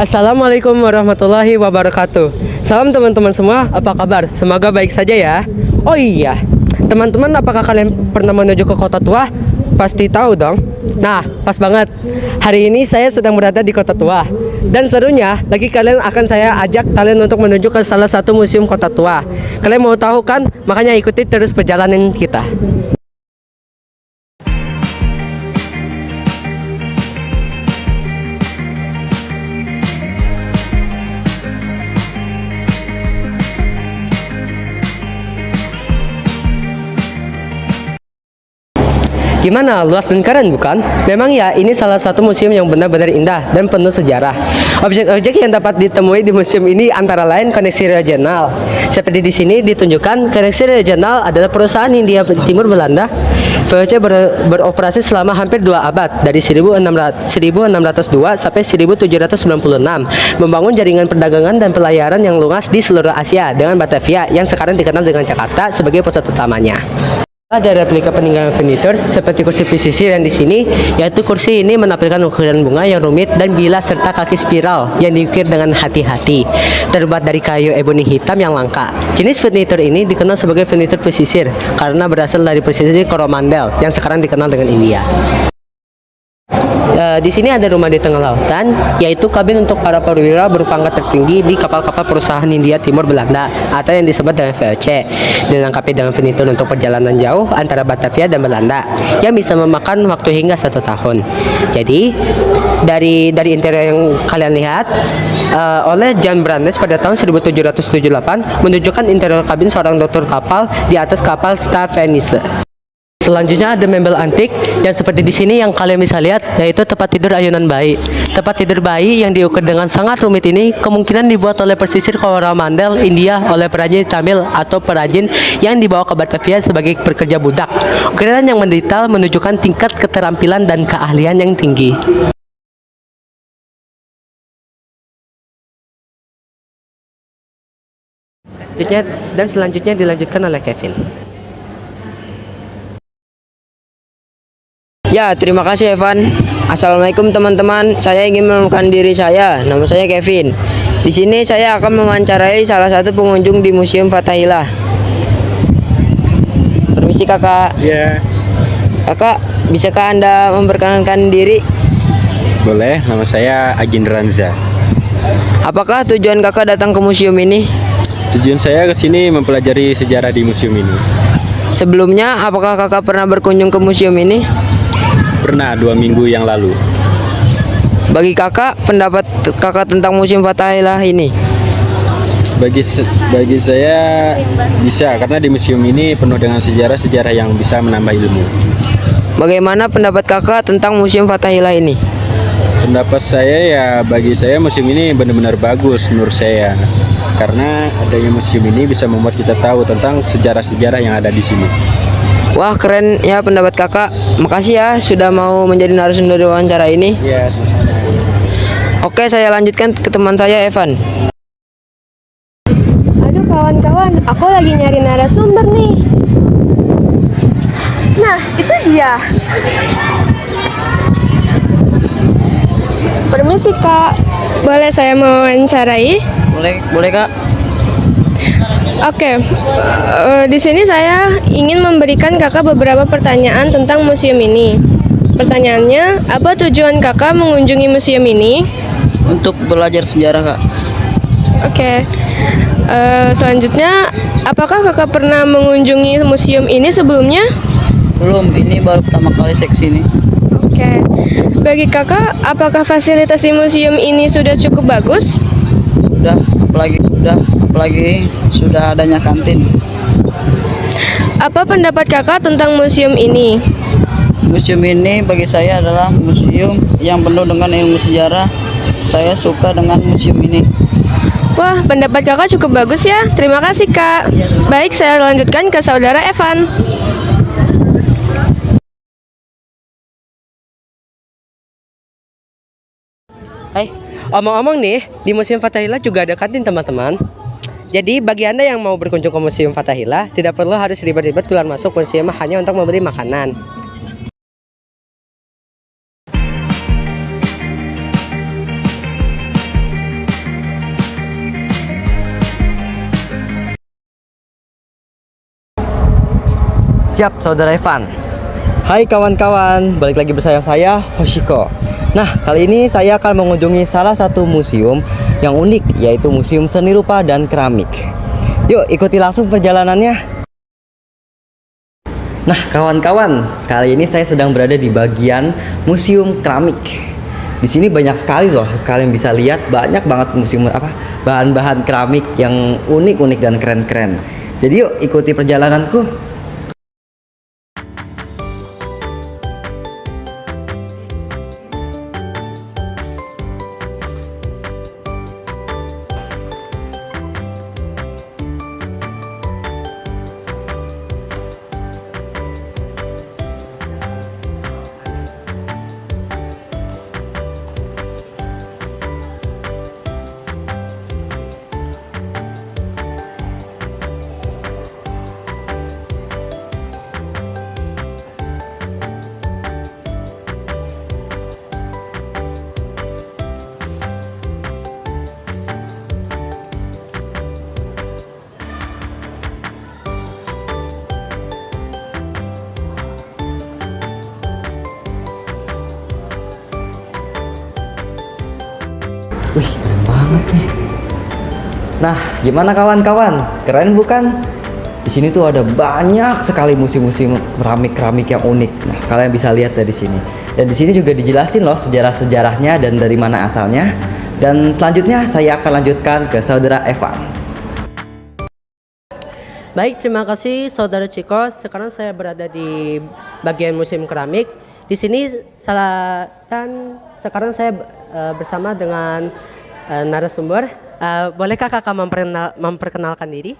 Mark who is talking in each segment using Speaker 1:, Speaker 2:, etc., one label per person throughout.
Speaker 1: Assalamualaikum warahmatullahi wabarakatuh. Salam teman-teman semua, apa kabar? Semoga baik saja ya. Oh iya, teman-teman, apakah kalian pernah menuju ke kota tua? Pasti tahu dong. Nah, pas banget. Hari ini saya sedang berada di kota tua. Dan serunya, saya ajak kalian untuk menuju ke salah satu museum kota tua. Kalian mau tahu kan? Makanya ikuti terus perjalanan kita. Gimana, luas dan keren bukan? Memang ya, ini salah satu museum yang benar-benar indah dan penuh sejarah. Objek-objek yang dapat ditemui di museum ini antara lain koneksi regional. Seperti di sini ditunjukkan, koneksi regional adalah perusahaan Hindia Timur Belanda. VOC beroperasi selama hampir 2 abad, dari 1602 sampai 1796, membangun jaringan perdagangan dan pelayaran yang luas di seluruh Asia dengan Batavia yang sekarang dikenal dengan Jakarta sebagai pusat utamanya. Ada replika peninggalan furnitur seperti kursi pesisir yang di sini, yaitu kursi ini menampilkan ukiran bunga yang rumit dan bilas serta kaki spiral yang diukir dengan hati-hati, terbuat dari kayu eboni hitam yang langka. Jenis furnitur ini dikenal sebagai furnitur pesisir karena berasal dari pesisir Coromandel yang sekarang dikenal dengan India. Di sini ada rumah di tengah lautan, yaitu kabin untuk para perwira berpangkat tertinggi di kapal-kapal perusahaan Hindia Timur Belanda atau yang disebut dengan VOC, dilengkapi dengan furnitur untuk perjalanan jauh antara Batavia dan Belanda yang bisa memakan waktu hingga 1 tahun. Jadi dari interior yang kalian lihat oleh Jan Brandes pada tahun 1778 menunjukkan interior kabin seorang dokter kapal di atas kapal Sta Venice. Selanjutnya ada mebel antik yang seperti di sini yang kalian bisa lihat, yaitu tempat tidur ayunan bayi. Tempat tidur bayi yang diukir dengan sangat rumit ini kemungkinan dibuat oleh pesisir Coromandel, India oleh perajin Tamil atau perajin yang dibawa ke Batavia sebagai pekerja budak. Ukiran yang mendetail menunjukkan tingkat keterampilan dan keahlian yang tinggi. Selanjutnya dilanjutkan oleh Kevin.
Speaker 2: Ya, terima kasih Evan. Assalamualaikum teman-teman. Saya ingin mengenalkan diri saya. Nama saya Kevin. Di sini saya akan mewawancarai salah satu pengunjung di Museum Fathahillah. Permisi kakak.
Speaker 3: Ya.
Speaker 2: Kakak, bisakah Anda memperkenalkan diri?
Speaker 3: Boleh, nama saya Agin Ranza.
Speaker 2: Apakah tujuan kakak datang ke museum ini?
Speaker 3: Tujuan saya ke sini mempelajari sejarah di museum ini.
Speaker 2: Sebelumnya, apakah kakak pernah berkunjung ke museum ini?
Speaker 3: Pernah 2 minggu yang lalu.
Speaker 2: Bagi kakak, pendapat kakak tentang Museum Fathahillah ini?
Speaker 3: Bagi saya bisa, karena di museum ini penuh dengan sejarah-sejarah yang bisa menambah ilmu.
Speaker 2: Bagaimana pendapat kakak tentang Museum Fathahillah ini?
Speaker 3: Pendapat saya ya, bagi saya museum ini benar-benar bagus menurut saya. Karena adanya museum ini bisa membuat kita tahu tentang sejarah-sejarah yang ada di sini.
Speaker 2: Wah, keren ya pendapat kakak. Makasih ya sudah mau menjadi narasumber di wawancara ini.
Speaker 3: Ya, sama-sama.
Speaker 2: Oke, saya lanjutkan ke teman saya Evan.
Speaker 4: Aduh kawan-kawan, aku lagi nyari narasumber nih. Nah, itu dia. Permisi kak, boleh saya mewawancarai?
Speaker 2: Boleh kak.
Speaker 4: Oke, di sini saya ingin memberikan kakak beberapa pertanyaan tentang museum ini. Pertanyaannya, apa tujuan kakak mengunjungi museum ini?
Speaker 2: Untuk belajar sejarah kak.
Speaker 4: Oke, selanjutnya, apakah kakak pernah mengunjungi museum ini sebelumnya?
Speaker 2: Belum, ini baru pertama kali saya kesini.
Speaker 4: Oke, bagi kakak, apakah fasilitas di museum ini sudah cukup bagus?
Speaker 2: Apalagi sudah adanya kantin.
Speaker 4: Apa pendapat kakak tentang museum ini?
Speaker 2: Museum ini bagi saya adalah museum yang penuh dengan ilmu sejarah. Saya suka dengan museum ini.
Speaker 4: Wah, pendapat kakak cukup bagus ya. Terima kasih kak. Baik, saya lanjutkan ke saudara Evan.
Speaker 1: Hai, omong-omong nih, di Museum Fathahillah juga ada kantin teman-teman. Jadi bagi Anda yang mau berkunjung ke Museum Fathahillah, tidak perlu harus ribet-ribet keluar masuk museum hanya untuk membeli makanan.
Speaker 5: Siap, Saudara Evan. Hai kawan-kawan, balik lagi bersama saya, Hoshiko. Nah, kali ini saya akan mengunjungi salah satu museum yang unik, yaitu Museum Seni Rupa dan Keramik. Yuk, ikuti langsung perjalanannya. Nah, kawan-kawan, kali ini saya sedang berada di bagian Museum Keramik. Di sini banyak sekali loh, kalian bisa lihat banyak banget museum bahan-bahan keramik yang unik-unik dan keren-keren. Jadi yuk ikuti perjalananku. Wih, keren banget nih. Nah, gimana kawan-kawan? Keren bukan? Di sini tuh ada banyak sekali museum-museum keramik-keramik yang unik. Nah, kalian bisa lihat dari sini. Dan di sini juga dijelasin loh sejarah-sejarahnya dan dari mana asalnya. Dan selanjutnya saya akan lanjutkan ke Saudara Evan.
Speaker 1: Baik, terima kasih Saudara Ciko. Sekarang saya berada di bagian museum keramik. Di sini sekarang saya bersama dengan narasumber. Bolehkah kakak memperkenalkan diri?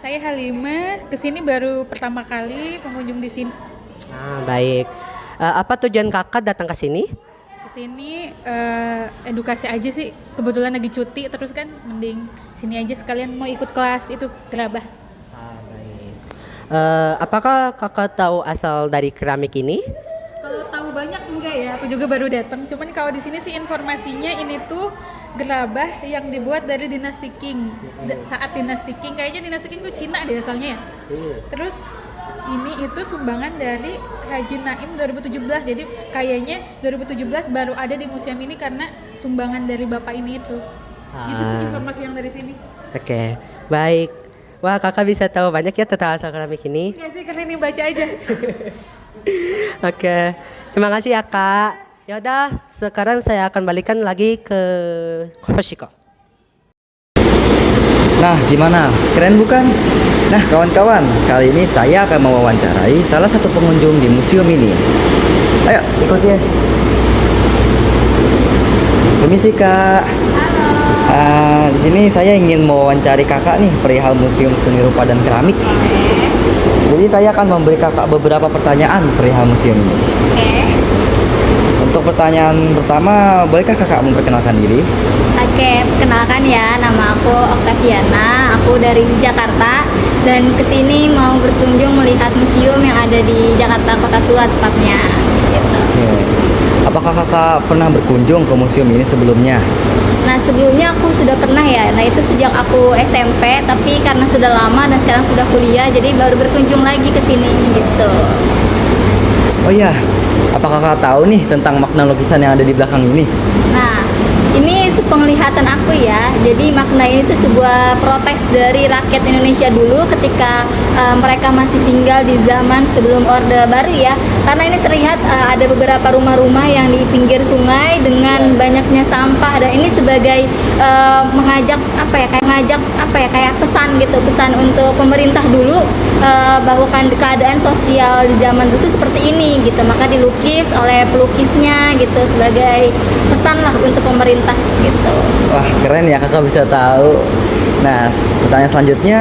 Speaker 6: Saya Halimah, kesini baru pertama kali pengunjung di sini.
Speaker 1: Baik. Apa tujuan kakak datang ke sini?
Speaker 6: Kesini edukasi aja sih. Kebetulan lagi cuti, terus kan mending sini aja sekalian mau ikut kelas itu gerabah.
Speaker 1: Apakah kakak tahu asal dari keramik ini?
Speaker 6: Kalau tahu banyak enggak ya, aku juga baru datang. Cuman kalau di sini sih informasinya ini tuh gerabah yang dibuat dari dinasti Qing. Saat dinasti Qing, kayaknya dinasti Qing tuh Cina deh asalnya ya. Terus ini itu sumbangan dari Haji Naim 2017. Jadi kayaknya 2017 baru ada di museum ini karena sumbangan dari bapak ini itu. Itu sih informasi yang dari sini.
Speaker 1: Oke, baik. Wah, kakak bisa tahu banyak ya tentang asal keramik ini.
Speaker 6: Enggak sih, karena ini baca aja.
Speaker 1: Oke, terima kasih ya kak. Ya udah, sekarang saya akan balikan lagi ke Hoshiko.
Speaker 5: Nah, gimana? Keren bukan? Nah, kawan-kawan, kali ini saya akan mewawancarai salah satu pengunjung di museum ini. Ayo, ikuti ya. Permisi, Kak. Halo. Di sini saya ingin mewawancari Kakak nih perihal Museum Seni Rupa dan Keramik. Jadi saya akan memberi Kakak beberapa pertanyaan perihal museum ini. Untuk pertanyaan pertama, bolehkah Kakak memperkenalkan diri?
Speaker 7: Oke, perkenalkan ya, nama aku Octaviana, aku dari Jakarta dan kesini mau berkunjung melihat museum yang ada di Jakarta Kota Tua tepatnya. Gitu.
Speaker 5: Oke. Apakah Kakak pernah berkunjung ke museum ini sebelumnya?
Speaker 7: Nah sebelumnya aku sudah pernah ya, nah itu sejak aku SMP, tapi karena sudah lama dan sekarang sudah kuliah, jadi baru berkunjung lagi ke sini gitu.
Speaker 5: Oh iya, apakah Kakak tahu nih tentang makna lukisan yang ada di belakang ini?
Speaker 7: Nah, ini sepenglihatan aku ya. Jadi makna ini tuh sebuah protes dari rakyat Indonesia dulu ketika mereka masih tinggal di zaman sebelum Orde Baru ya. Karena ini terlihat ada beberapa rumah-rumah yang di pinggir sungai dengan banyaknya sampah dan ini sebagai mengajak kayak pesan gitu, pesan untuk pemerintah dulu bahwa keadaan sosial di zaman dulu tuh seperti ini gitu. Maka dilukis oleh pelukisnya gitu sebagai pesan lah untuk pemerintah gitu.
Speaker 5: Wah, keren ya Kakak bisa tahu. Nah, pertanyaan selanjutnya,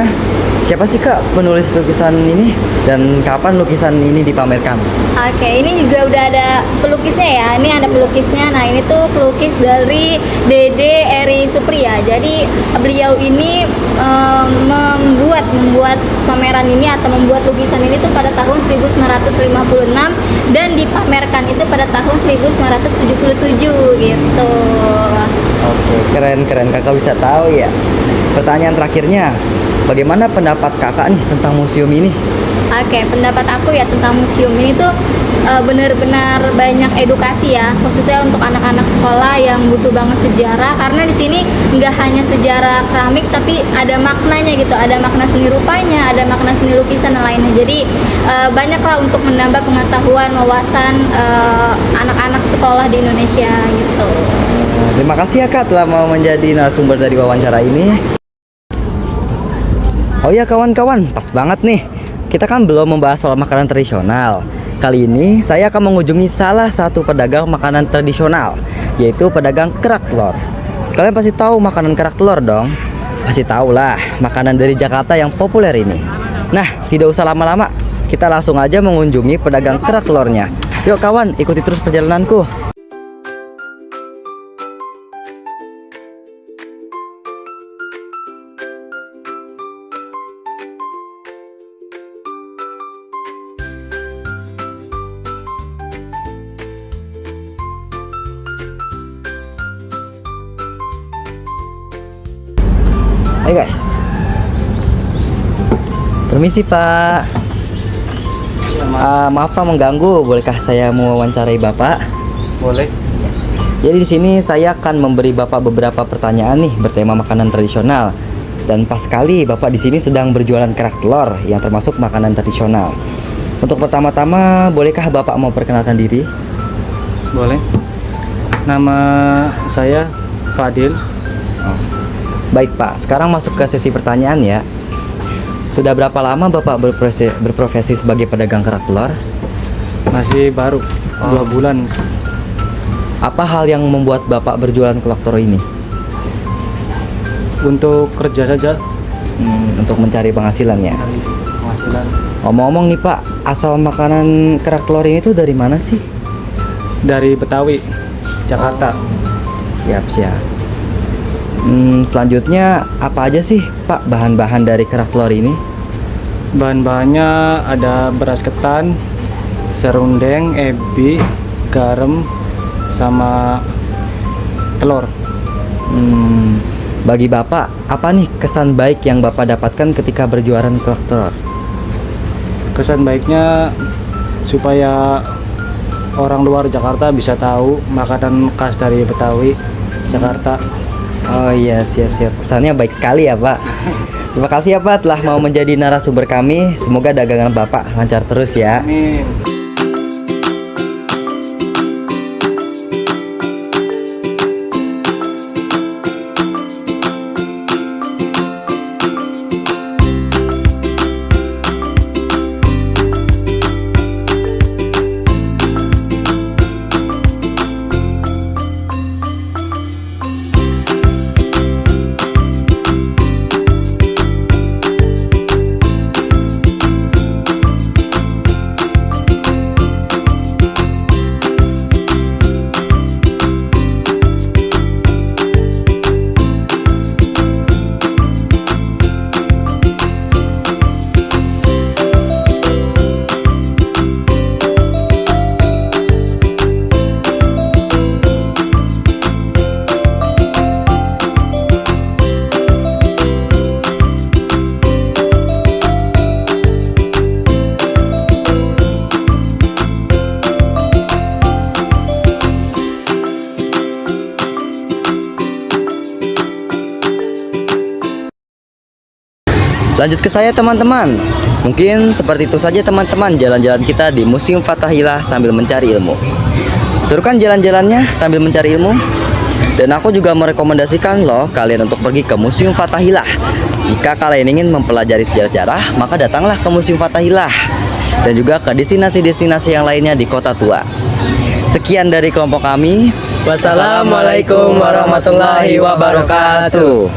Speaker 5: siapa sih Kak penulis lukisan ini dan kapan lukisan ini dipamerkan?
Speaker 7: Oke, ini juga udah ada pelukisnya ya. Ini ada pelukisnya. Nah, ini tuh pelukis dari Dede Eri Supriya. Jadi beliau ini membuat pameran ini atau membuat lukisan ini tuh pada tahun 1956 dan dipamerkan itu pada tahun 1977 gitu.
Speaker 5: Oke, keren Kakak bisa tahu ya. Pertanyaan terakhirnya, bagaimana pendapat Kakak nih tentang museum ini?
Speaker 7: Oke, pendapat aku ya tentang museum ini tuh benar-benar banyak edukasi ya, khususnya untuk anak-anak sekolah yang butuh banget sejarah, karena di sini nggak hanya sejarah keramik tapi ada maknanya gitu, ada makna seni rupanya, ada makna seni lukisan dan lainnya. Jadi banyaklah untuk menambah pengetahuan, wawasan anak-anak sekolah di Indonesia gitu.
Speaker 5: Terima kasih ya Kak telah mau menjadi narasumber dari wawancara ini. Oh ya kawan-kawan, pas banget nih. Kita kan belum membahas soal makanan tradisional. Kali ini saya akan mengunjungi salah satu pedagang makanan tradisional, yaitu pedagang kerak telur. Kalian pasti tahu makanan kerak telur dong? Pasti tahu lah, makanan dari Jakarta yang populer ini. Nah, tidak usah lama-lama, kita langsung aja mengunjungi pedagang kerak telurnya. Yuk kawan, ikuti terus perjalananku. Hai guys. Permisi Pak. Maaf Pak mengganggu, bolehkah saya mewawancarai Bapak?
Speaker 3: Boleh.
Speaker 5: Jadi di sini saya akan memberi Bapak beberapa pertanyaan nih bertema makanan tradisional. Dan pas sekali Bapak di sini sedang berjualan kerak telur yang termasuk makanan tradisional. Untuk pertama-tama, bolehkah Bapak mau perkenalkan diri?
Speaker 8: Boleh. Nama saya Fadil.
Speaker 5: Baik Pak, sekarang masuk ke sesi pertanyaan ya. Sudah berapa lama Bapak berprofesi sebagai pedagang kerak telur?
Speaker 8: Masih baru 2 bulan.
Speaker 5: Apa hal yang membuat Bapak berjualan kerak telur ini?
Speaker 8: Untuk kerja saja,
Speaker 5: Untuk mencari penghasilan ya.
Speaker 8: cari penghasilan.
Speaker 5: Ngomong-ngomong nih Pak, asal makanan kerak telur ini tuh dari mana sih?
Speaker 8: Dari Betawi, Jakarta.
Speaker 5: Siap. Selanjutnya apa aja sih Pak bahan-bahan dari kerak telur ini?
Speaker 8: Bahan-bahannya ada beras ketan, serundeng, ebi, garam, sama telur.
Speaker 5: Bagi Bapak, apa nih kesan baik yang Bapak dapatkan ketika berjualan kerak telur?
Speaker 8: Kesan baiknya supaya orang luar Jakarta bisa tahu makanan khas dari Betawi, Jakarta.
Speaker 5: Oh iya, siap. Kesannya baik sekali ya Pak. Terima kasih ya Pak telah mau menjadi narasumber kami. Semoga dagangan Bapak lancar terus ya.
Speaker 8: Amin.
Speaker 5: Lanjut ke saya teman-teman. Mungkin seperti itu saja teman-teman jalan-jalan kita di Museum Fathahillah sambil mencari ilmu. Seru kan jalan-jalannya sambil mencari ilmu? Dan aku juga merekomendasikan loh kalian untuk pergi ke Museum Fathahillah. Jika kalian ingin mempelajari sejarah-sejarah, maka datanglah ke Museum Fathahillah. Dan juga ke destinasi-destinasi yang lainnya di Kota Tua. Sekian dari kelompok kami. Wassalamualaikum warahmatullahi wabarakatuh.